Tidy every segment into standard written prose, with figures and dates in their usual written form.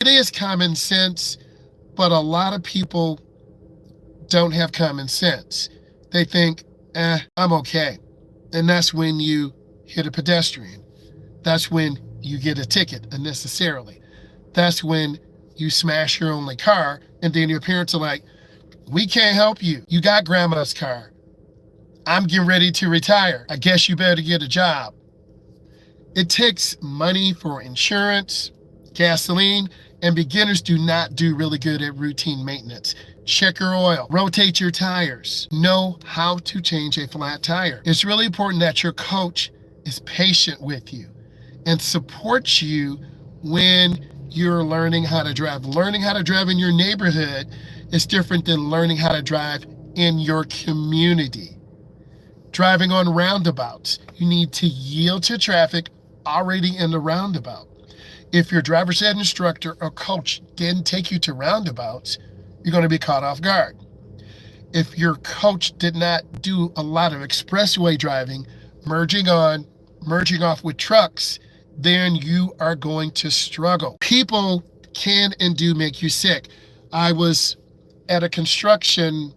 It is common sense, but a lot of people don't have common sense. They think, I'm okay. And that's when you hit a pedestrian. That's when you get a ticket unnecessarily. That's when you smash your only car, and then your parents are like, we can't help you. You got grandma's car. I'm getting ready to retire. I guess you better get a job. It takes money for insurance, gasoline, and beginners do not do really good at routine maintenance. Check your oil, rotate your tires, know how to change a flat tire. It's really important that your coach is patient with you and supports you when you're learning how to drive. Learning how to drive in your neighborhood is different than learning how to drive in your community. Driving on roundabouts, you need to yield to traffic already in the roundabout. If your driver's ed instructor or coach didn't take you to roundabouts, you're going to be caught off guard. If your coach did not do a lot of expressway driving, merging off with trucks, then you are going to struggle. People can and do make you sick. I was at a construction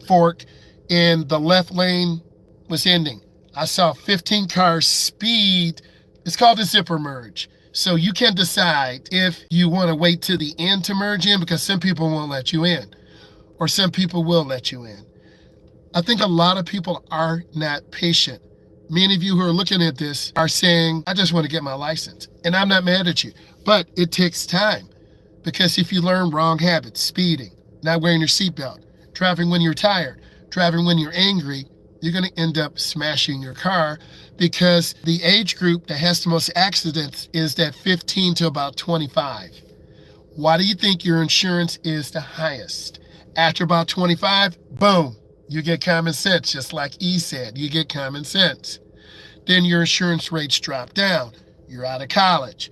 fork and the left lane was ending. I saw 15 cars speed. It's called a zipper merge. So you can decide if you want to wait to the end to merge in, because some people won't let you in, or some people will let you in. I think a lot of people are not patient. Many of you who are looking at this are saying, I just want to get my license. And I'm not mad at you, but it takes time, because if you learn wrong habits, speeding, not wearing your seatbelt, driving when you're tired, driving when you're angry, you're going to end up smashing your car, because the age group that has the most accidents is that 15 to about 25. Why do you think your insurance is the highest? After about 25, boom, you get common sense. Just like E said, you get common sense. Then your insurance rates drop down. You're out of college,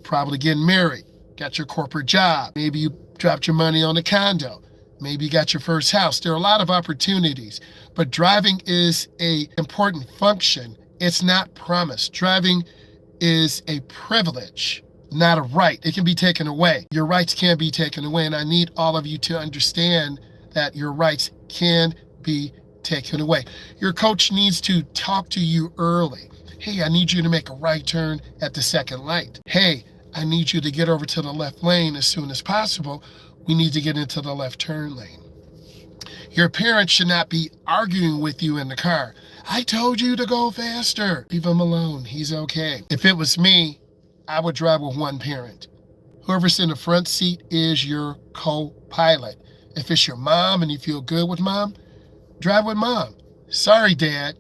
probably getting married, got your corporate job. Maybe you dropped your money on a condo. Maybe you got your first house. There are a lot of opportunities, but driving is an important function. It's not promised. Driving is a privilege, not a right. It can be taken away. Your rights can be taken away, and I need all of you to understand that your rights can be taken away. Your coach needs to talk to you early. Hey, I need you to make a right turn at the second light. Hey, I need you to get over to the left lane as soon as possible. We need to get into the left turn lane. Your parents should not be arguing with you in the car. I told you to go faster. Leave him alone. He's okay. If it was me, I would drive with one parent. Whoever's in the front seat is your co-pilot. If it's your mom and you feel good with mom, drive with mom. Sorry, Dad.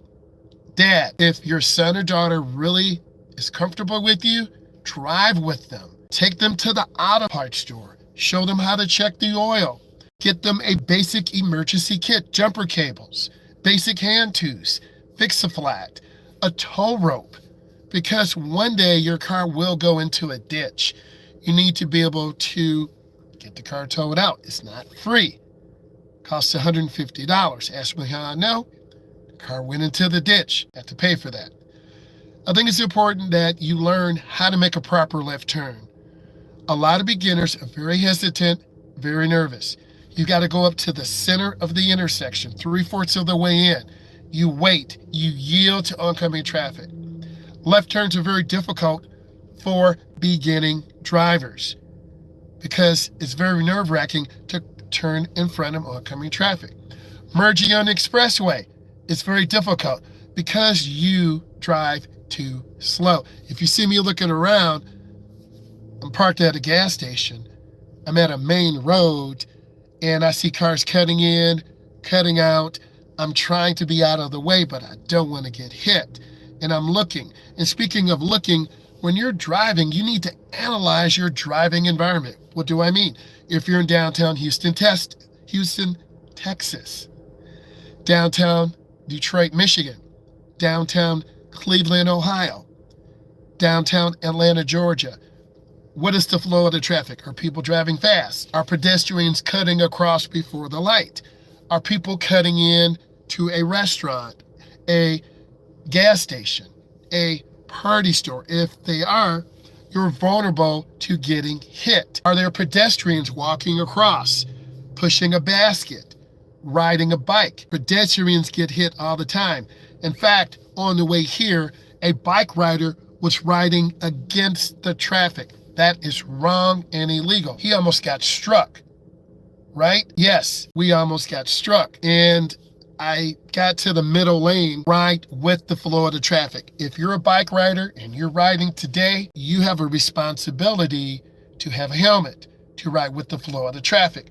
Dad, if your son or daughter really is comfortable with you, drive with them. Take them to the auto parts store. Show them how to check the oil. Get them a basic emergency kit, jumper cables, basic hand tools, fix-a-flat, a tow rope, because one day your car will go into a ditch. You need to be able to get the car towed out. It's not free. It costs $150. Ask me how I know. The car went into the ditch. I have to pay for that. I think it's important that you learn how to make a proper left turn. A lot of beginners are very hesitant, very nervous. You got to go up to the center of the intersection, 3/4 of the way in. You wait, you yield to oncoming traffic. Left turns are very difficult for beginning drivers because it's very nerve-wracking to turn in front of oncoming traffic. Merging on the expressway is very difficult because you drive too slow. If you see me looking around, I'm parked at a gas station. I'm at a main road and I see cars cutting in, cutting out. I'm trying to be out of the way, but I don't want to get hit. And I'm looking. And speaking of looking, when you're driving, you need to analyze your driving environment. What do I mean? If you're in downtown Houston, Texas, downtown Detroit, Michigan, downtown Cleveland, Ohio, downtown Atlanta, Georgia, what is the flow of the traffic? Are people driving fast? Are pedestrians cutting across before the light? Are people cutting in to a restaurant, a gas station, a party store? If they are, you're vulnerable to getting hit. Are there pedestrians walking across, pushing a basket, riding a bike? Pedestrians get hit all the time. In fact, on the way here, a bike rider was riding against the traffic. That is wrong and illegal. He almost got struck, right? Yes, we almost got struck. And I got to the middle lane right with the flow of the traffic. If you're a bike rider and you're riding today, you have a responsibility to have a helmet to ride with the flow of the traffic.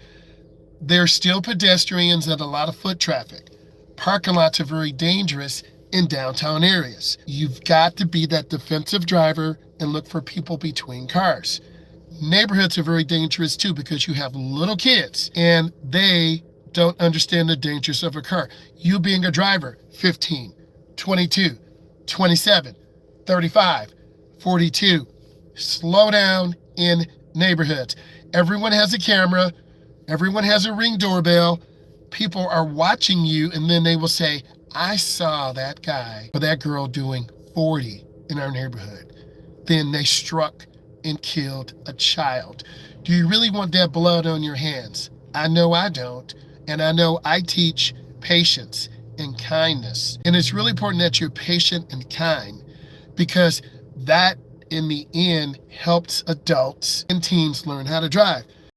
There's still pedestrians and a lot of foot traffic. Parking lots are very dangerous in downtown areas. You've got to be that defensive driver and look for people between cars. Neighborhoods are very dangerous too because you have little kids and they don't understand the dangers of a car. You being a driver, 15, 22, 27, 35, 42. Slow down in neighborhoods. Everyone has a camera. Everyone has a Ring doorbell. People are watching you and then they will say, I saw that guy or that girl doing 40 in our neighborhood. Then they struck and killed a child. Do you really want that blood on your hands? I know I don't. And I know I teach patience and kindness. And it's really important that you're patient and kind because that in the end helps adults and teens learn how to drive.